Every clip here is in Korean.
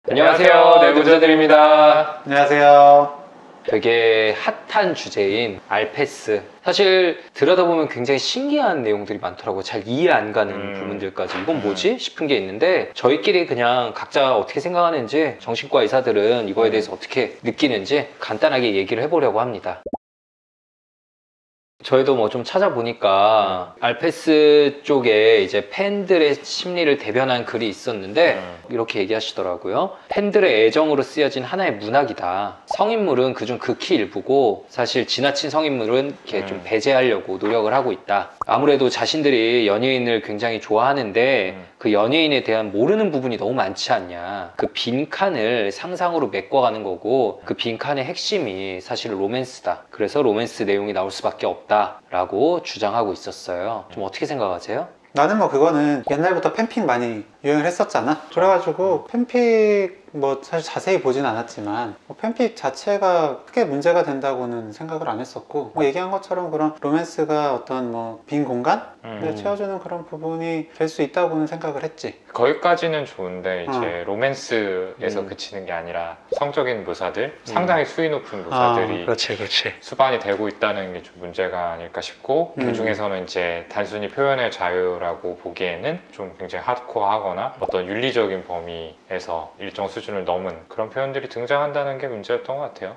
안녕하세요, 내부자들입니다. 안녕하세요. 되게 핫한 주제인 알패스. 사실 들여다보면 굉장히 신기한 내용들이 많더라고요. 잘 이해 안 가는 부분들까지 이건 뭐지? 싶은 게 있는데 저희끼리 그냥 각자 어떻게 생각하는지, 정신과 의사들은 이거에 대해서 어떻게 느끼는지 간단하게 얘기를 해보려고 합니다. 저희도 뭐 좀 찾아보니까 알패스 쪽에 이제 팬들의 심리를 대변한 글이 있었는데 이렇게 얘기하시더라고요. 팬들의 애정으로 쓰여진 하나의 문학이다. 성인물은 그중 극히 일부고 사실 지나친 성인물은 이렇게 좀 배제하려고 노력을 하고 있다. 아무래도 자신들이 연예인을 굉장히 좋아하는데 그 연예인에 대한 모르는 부분이 너무 많지 않냐. 그 빈칸을 상상으로 메꿔가는 거고 그 빈칸의 핵심이 사실 로맨스다. 그래서 로맨스 내용이 나올 수밖에 없다 라고 주장하고 있었어요. 좀 어떻게 생각하세요? 나는 뭐 그거는 옛날부터 팬픽 많이 유행을 했었잖아. 그래가지고 팬픽 뭐 사실 자세히 보진 않았지만 뭐 팬픽 자체가 크게 문제가 된다고는 생각을 안 했었고, 뭐 얘기한 것처럼 그런 로맨스가 어떤 뭐 빈 공간을 채워주는 그런 부분이 될 수 있다고는 생각을 했지. 거기까지는 좋은데 이제 로맨스에서 그치는 게 아니라 성적인 묘사들, 상당히 수위 높은 묘사들이 그렇지. 수반이 되고 있다는 게 좀 문제가 아닐까 싶고, 그 중에서는 이제 단순히 표현의 자유라고 보기에는 좀 굉장히 하드코어하거나 어떤 윤리적인 범위에서 일정 수준을 넘은 그런 표현들이 등장한다는 게 문제였던 것 같아요.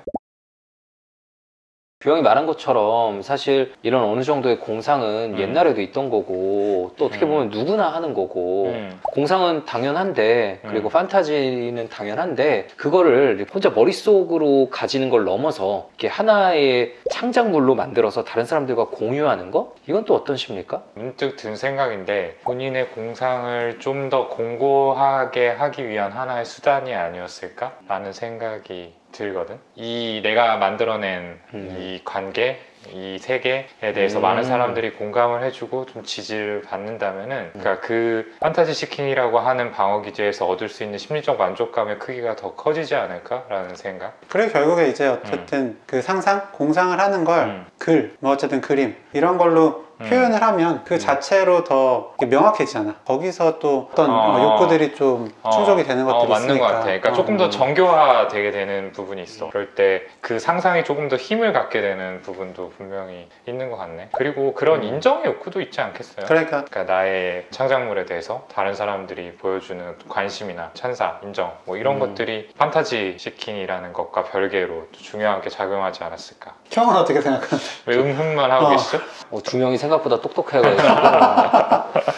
규영이 말한 것처럼 사실 이런 어느 정도의 공상은 옛날에도 있던 거고 또 어떻게 보면 누구나 하는 거고 공상은 당연한데 그리고 판타지는 당연한데 그거를 혼자 머릿속으로 가지는 걸 넘어서 이렇게 하나의 창작물로 만들어서 다른 사람들과 공유하는 거? 이건 또 어떤 심리일까? 문득 든 생각인데 본인의 공상을 좀 더 공고하게 하기 위한 하나의 수단이 아니었을까? 라는 생각이 들거든. 이 내가 만들어낸 이 관계, 이 세계에 대해서 많은 사람들이 공감을 해주고 좀 지지를 받는다면은 그러니까 그 판타지 시킹이라고 하는 방어 기제에서 얻을 수 있는 심리적 만족감의 크기가 더 커지지 않을까라는 생각. 그래 결국에 이제 어쨌든 그 상상, 공상을 하는 걸 글, 뭐 어쨌든 그림 이런 걸로 표현을 하면 그 자체로 더 명확해지잖아. 거기서 또 어떤 욕구들이 좀 충족이 되는 것들이 맞는 있으니까. 것 같아. 그러니까 조금 더 정교화되게 되는 부분이 있어. 그럴 때 그 상상이 조금 더 힘을 갖게 되는 부분도 분명히 있는 것 같네. 그리고 그런 인정의 욕구도 있지 않겠어요? 그러니까 나의 창작물에 대해서 다른 사람들이 보여주는 관심이나 찬사, 인정 뭐 이런 것들이 판타지 시킹이라는 것과 별개로 중요하게 작용하지 않았을까. 형은 어떻게 생각하는데? 왜 음흠만 하고 계시죠? 두 명이 생각보다 똑똑해가지고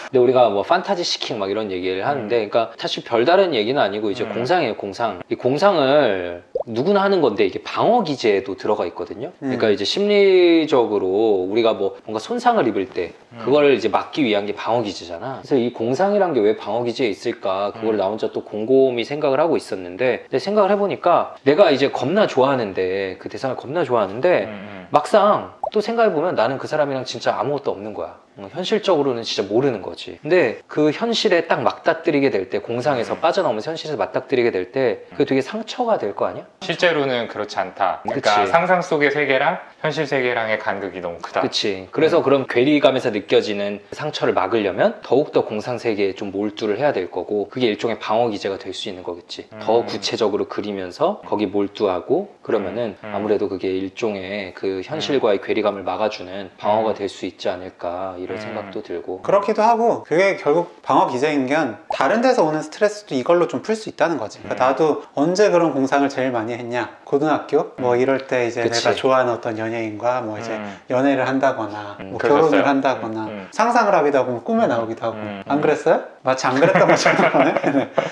근데 우리가 뭐 판타지 시킹 막 이런 얘기를 하는데 그러니까 사실 별다른 얘기는 아니고 이제 공상이에요. 공상. 이 공상을 누구나 하는 건데 이게 방어 기제에도 들어가 있거든요. 그러니까 이제 심리적으로 우리가 뭐 뭔가 손상을 입을 때 그거를 이제 막기 위한 게 방어 기제잖아. 그래서 이 공상이란 게 왜 방어 기제에 있을까? 그걸 나 혼자 또 곰곰이 생각을 하고 있었는데 근데 생각을 해보니까 내가 이제 겁나 좋아하는데 그 대상을 겁나 좋아하는데 막상 또 생각해보면 나는 그 사람이랑 진짜 아무것도 없는 거야. 현실적으로는 진짜 모르는 거지. 근데 그 현실에 딱 맞닥뜨리게 될 때, 공상에서 빠져나오면서 현실에서 맞닥뜨리게 될 때 그게 되게 상처가 될 거 아니야? 실제로는 그렇지 않다. 그러니까 그치. 상상 속의 세계랑 현실 세계랑의 간극이 너무 크다. 그치. 그래서 그런 괴리감에서 느껴지는 상처를 막으려면 더욱더 공상 세계에 좀 몰두를 해야 될 거고 그게 일종의 방어 기제가 될 수 있는 거겠지. 더 구체적으로 그리면서 거기 몰두하고 그러면은 아무래도 그게 일종의 그 현실과의 괴리감을 막아주는 방어가 될 수 있지 않을까 이런 생각도 들고. 그렇기도 하고 그게 결국 방어 기제인 게 다른 데서 오는 스트레스도 이걸로 좀 풀 수 있다는 거지. 그러니까 나도 언제 그런 공상을 제일 많이 했냐? 고등학교 뭐 이럴 때 이제 그치. 내가 좋아하는 어떤 연예인과 뭐 이제 연애를 한다거나 뭐 그러셨어요? 결혼을 한다거나 상상을 하기도 하고 뭐 꿈에 나오기도 하고 안 그랬어요? 마치 안 그랬던 것처럼 하네.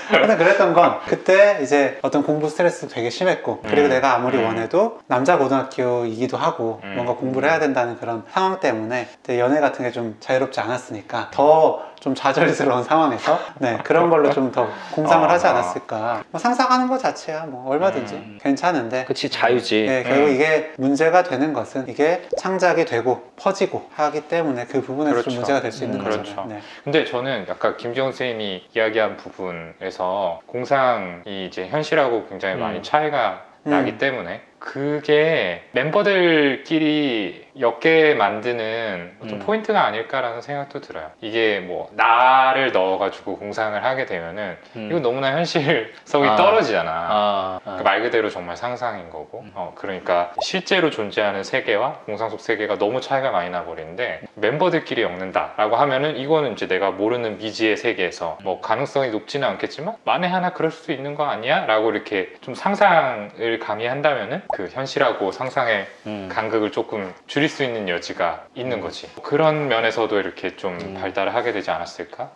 근데 그랬던 건 그때 이제 어떤 공부 스트레스도 되게 심했고 그리고 내가 아무리 원해도 남자 고등학교이기도 하고 뭔가 공부를 해야 된다는 그런 상황 때문에 연애 같은 게 좀 자유롭지 않았으니까 더 좀 좌절스러운 상황에서 그런 걸로 좀 더 공상을 하지 않았을까. 뭐 상상하는 것 자체야 뭐 얼마든지 괜찮은데 그치, 자유지. 결국 이게 문제가 되는 것은 이게 창작이 되고 퍼지고 하기 때문에 그 부분에서 그렇죠. 좀 문제가 될 수 있는 그렇죠. 거잖아요. 근데 저는 아까 김지영 선생님이 이야기한 부분에서 공상이 이제 현실하고 굉장히 많이 차이가 나기 때문에 그게 멤버들끼리 엮게 만드는 어떤 포인트가 아닐까라는 생각도 들어요. 이게 뭐 나를 넣어가지고 공상을 하게 되면은 이거 너무나 현실성이 떨어지잖아. 그러니까 말 그대로 정말 상상인 거고. 그러니까 실제로 존재하는 세계와 공상 속 세계가 너무 차이가 많이 나버리는데 멤버들끼리 엮는다라고 하면은 이거는 이제 내가 모르는 미지의 세계에서 뭐 가능성이 높지는 않겠지만 만에 하나 그럴 수도 있는 거 아니야? 라고 이렇게 좀 상상을 가미한다면은 그 현실하고 상상의 간극을 조금 줄일 수 있는 여지가 있는 거지. 그런 면에서도 이렇게 좀 발달을 하게 되지 않았을까?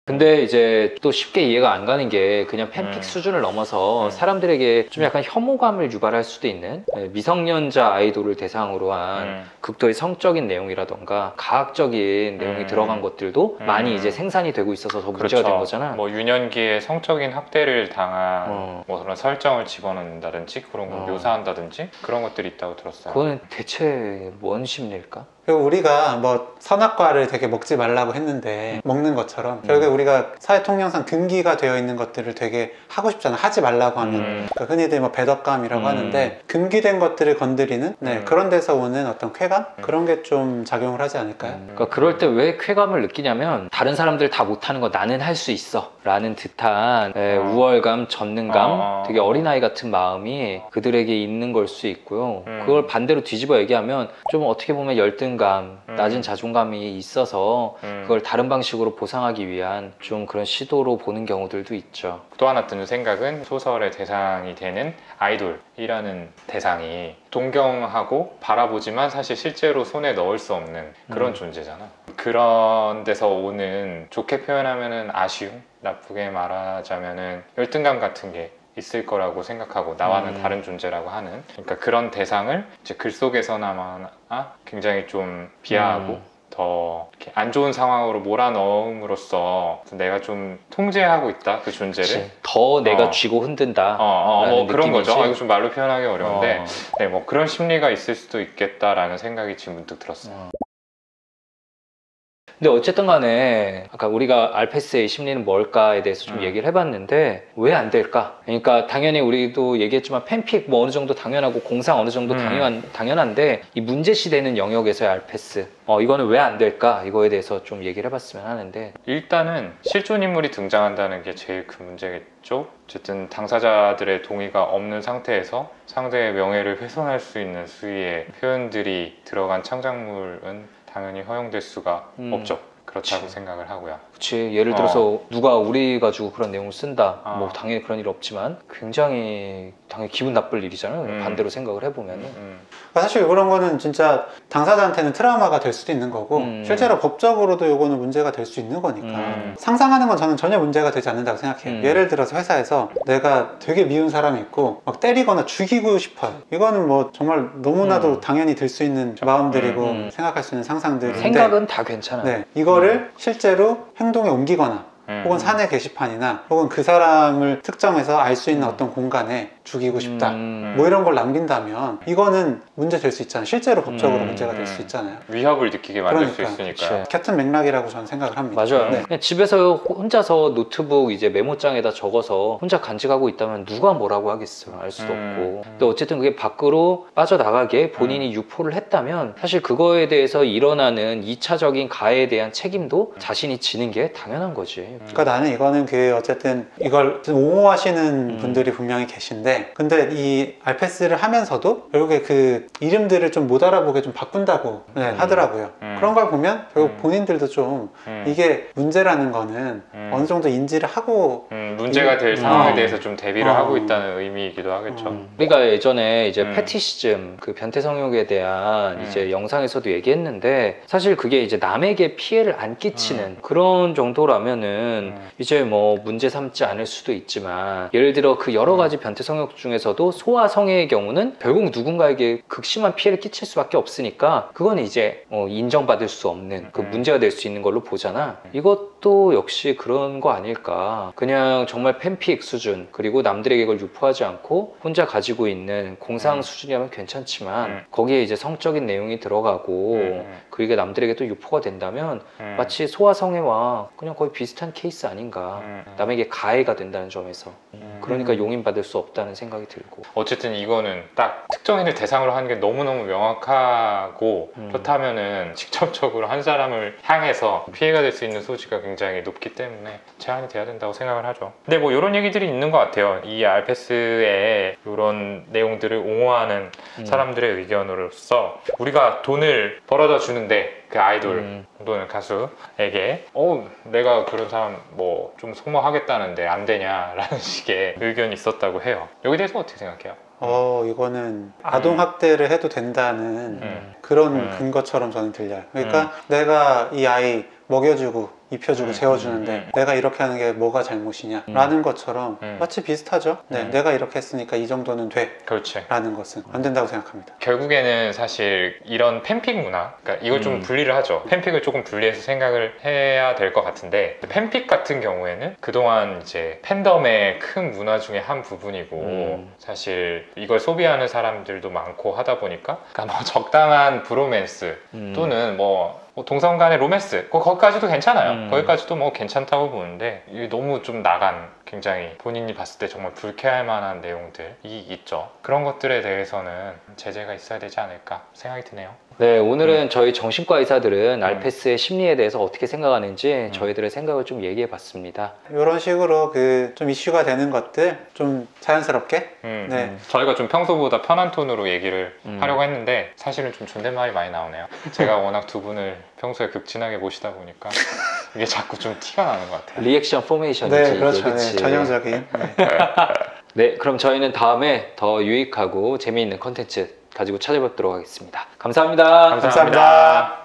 근데 이제 또 쉽게 이해가 안 가는 게 그냥 팬픽 수준을 넘어서 사람들에게 좀 약간 혐오감을 유발할 수도 있는 미성년자 아이돌을 대상으로 한 극도의 성적인 내용이라던가 가학적인 내용이 들어간 것들도 많이 이제 생산이 되고 있어서 더 문제가 된 거잖아. 뭐 유년기에 성적인 학대를 당한 뭐 그런 설정을 집어넣는다든지 그런 걸 묘사한다든지 그런 것들이 있다고 들었어요. 그거는 대체 뭔 심리일까? 그리고 우리가 뭐 선악과를 되게 먹지 말라고 했는데 먹는 것처럼 결국에 우리가 사회 통념상 금기가 되어 있는 것들을 되게 하고 싶잖아. 하지 말라고 하면 그러니까 흔히들 뭐 배덕감이라고 하는데 금기된 것들을 건드리는 그런 데서 오는 어떤 쾌감? 그런 게 좀 작용을 하지 않을까요? 그러니까 그럴 때 왜 쾌감을 느끼냐면 다른 사람들 다 못하는 거 나는 할 수 있어 라는 듯한 우월감, 전능감, 되게 어린아이 같은 마음이 그들에게 있는 걸 수 있고요. 그걸 반대로 뒤집어 얘기하면 좀 어떻게 보면 열등감, 낮은 자존감이 있어서 그걸 다른 방식으로 보상하기 위한 좀 그런 시도로 보는 경우들도 있죠. 또 하나 드는 생각은 소설의 대상이 되는 아이돌이라는 대상이 동경하고 바라보지만 사실 실제로 손에 넣을 수 없는 그런 존재잖아. 그런 데서 오는 좋게 표현하면은 아쉬움, 나쁘게 말하자면은 열등감 같은 게 있을 거라고 생각하고 나와는 다른 존재라고 하는, 그러니까 그런 대상을 이제 글 속에서나마 굉장히 좀 비하하고 더 이렇게 안 좋은 상황으로 몰아넣음으로써 내가 좀 통제하고 있다 그 존재를. 그치. 더 내가 쥐고 흔든다 뭐 그런 느낌이지. 거죠. 이거 좀 말로 표현하기 어려운데 네, 뭐 그런 심리가 있을 수도 있겠다라는 생각이 지금 문득 들었어요. 근데 어쨌든 간에 아까 우리가 알페스의 심리는 뭘까에 대해서 좀 얘기를 해봤는데 왜 안 될까? 그러니까 당연히 우리도 얘기했지만 팬픽 뭐 어느 정도 당연하고 공상 어느 정도 당연한데 이 문제시되는 영역에서의 알페스 이거는 왜 안 될까? 이거에 대해서 좀 얘기를 해봤으면 하는데 일단은 실존 인물이 등장한다는 게 제일 큰 문제겠죠. 어쨌든 당사자들의 동의가 없는 상태에서 상대의 명예를 훼손할 수 있는 수위의 표현들이 들어간 창작물은 당연히 허용될 수가 없죠. 그렇다고 생각을 하고요. 그치. 예를 들어서 누가 우리 가지고 그런 내용을 쓴다. 뭐 당연히 그런 일 없지만 당연히 기분 나쁠 일이잖아요. 반대로 생각을 해보면은. 사실 그런 거는 진짜 당사자한테는 트라우마가 될 수도 있는 거고 실제로 법적으로도 이거는 문제가 될 수 있는 거니까 상상하는 건 저는 전혀 문제가 되지 않는다고 생각해요. 예를 들어서 회사에서 내가 되게 미운 사람이 있고 막 때리거나 죽이고 싶어요. 이거는 뭐 정말 너무나도 당연히 들 수 있는 마음들이고 생각할 수 있는 상상들인데 생각은 다 괜찮아요. 네, 이거를 실제로 행동에 옮기거나 혹은 사내 게시판이나 혹은 그 사람을 특정해서 알 수 있는 어떤 공간에 죽이고 싶다 뭐 이런 걸 남긴다면 이거는 문제 될 수 있잖아요. 실제로 법적으로 문제가 될 수 있잖아요. 위협을 느끼게 만들 수 그러니까. 있으니까요. 같은 맥락이라고 저는 생각을 합니다. 맞아요. 네. 그냥 집에서 혼자서 노트북 이제 메모장에다 적어서 혼자 간직하고 있다면 누가 뭐라고 하겠어요. 알 수도 없고. 근데 어쨌든 그게 밖으로 빠져나가게 본인이 유포를 했다면 사실 그거에 대해서 일어나는 2차적인 가해에 대한 책임도 자신이 지는 게 당연한 거지. 그러니까 나는 이거는 어쨌든 이걸 옹호하시는 분들이 분명히 계신데 근데 이 알페스를 하면서도 결국에 그 이름들을 좀 못 알아보게 좀 바꾼다고 하더라고요. 그런 걸 보면 결국 본인들도 좀 이게 문제라는 거는 어느 정도 인지를 하고 문제가 될 상황에 대해서 좀 대비를 하고 있다는 의미이기도 하겠죠. 우리가 예전에 이제 패티시즘, 그 변태 성욕에 대한 이제 영상에서도 얘기했는데 사실 그게 이제 남에게 피해를 안 끼치는 그런 정도라면은 이제 뭐 문제 삼지 않을 수도 있지만 예를 들어 그 여러 가지 변태 성욕 중에서도 소아 성애의 경우는 결국 누군가에게 극심한 피해를 끼칠 수밖에 없으니까 그건 이제 인정받을 수 없는 그 문제가 될 수 있는 걸로 보잖아. 이것도 역시 그런 거 아닐까. 그냥 정말 팬픽 수준 그리고 남들에게 그걸 유포하지 않고 혼자 가지고 있는 공상 수준이라면 괜찮지만 거기에 이제 성적인 내용이 들어가고 그게 남들에게 또 유포가 된다면 마치 소아 성애와 그냥 거의 비슷한 케이스 아닌가. 남에게 가해가 된다는 점에서 그러니까 용인받을 수 없다는 않을까라는 생각이 들고. 어쨌든 이거는 딱 특정인을 대상으로 하는 게 너무너무 명확하고 음. 그렇다면은 직접적으로 한 사람을 향해서 피해가 될 수 있는 소지가 굉장히 높기 때문에 제한이 돼야 된다고 생각을 하죠. 근데 뭐 이런 얘기들이 있는 것 같아요. 이 알패스의 이런 내용들을 옹호하는 사람들의 의견으로서 우리가 돈을 벌어다 주는데 그 아이돌 또는 가수에게 내가 그런 사람 뭐 좀 소모하겠다는데 안 되냐라는 식의 의견이 있었다고 해요. 여기 대해서 어떻게 생각해요? 이거는 아동학대를 해도 된다는 그런 근거처럼 저는 들려요. 그러니까 내가 이 아이 먹여주고 입혀주고 재워주는데 내가 이렇게 하는 게 뭐가 잘못이냐 라는 것처럼 마치 비슷하죠. 네, 내가 이렇게 했으니까 이 정도는 돼 그렇지. 라는 것은 안 된다고 생각합니다. 결국에는 사실 이런 팬픽 문화, 그러니까 이걸 좀 분리를 하죠. 팬픽을 조금 분리해서 생각을 해야 될 것 같은데 팬픽 같은 경우에는 그동안 이제 팬덤의 큰 문화 중에 한 부분이고 사실 이걸 소비하는 사람들도 많고 하다 보니까 그러니까 뭐 적당한 브로맨스 또는 뭐 동성 간의 로맨스 거기까지도 괜찮아요. 거기까지도 뭐 괜찮다고 보는데 이게 너무 좀 나간 굉장히 본인이 봤을 때 정말 불쾌할 만한 내용들이 있죠. 그런 것들에 대해서는 제재가 있어야 되지 않을까 생각이 드네요. 네, 오늘은 저희 정신과 의사들은 알패스의 심리에 대해서 어떻게 생각하는지 저희들의 생각을 좀 얘기해 봤습니다. 이런 식으로 그 좀 이슈가 되는 것들 좀 자연스럽게 네. 저희가 좀 평소보다 편한 톤으로 얘기를 하려고 했는데 사실은 좀 존댓말이 많이 나오네요. 제가 워낙 두 분을 평소에 극진하게 모시다 보니까 이게 자꾸 좀 티가 나는 것 같아요. 리액션 포메이션이지. 네, 그렇죠. 그치? 네, 전형적인. 네. 네, 그럼 저희는 다음에 더 유익하고 재미있는 컨텐츠 가지고 찾아뵙도록 하겠습니다. 감사합니다. 감사합니다.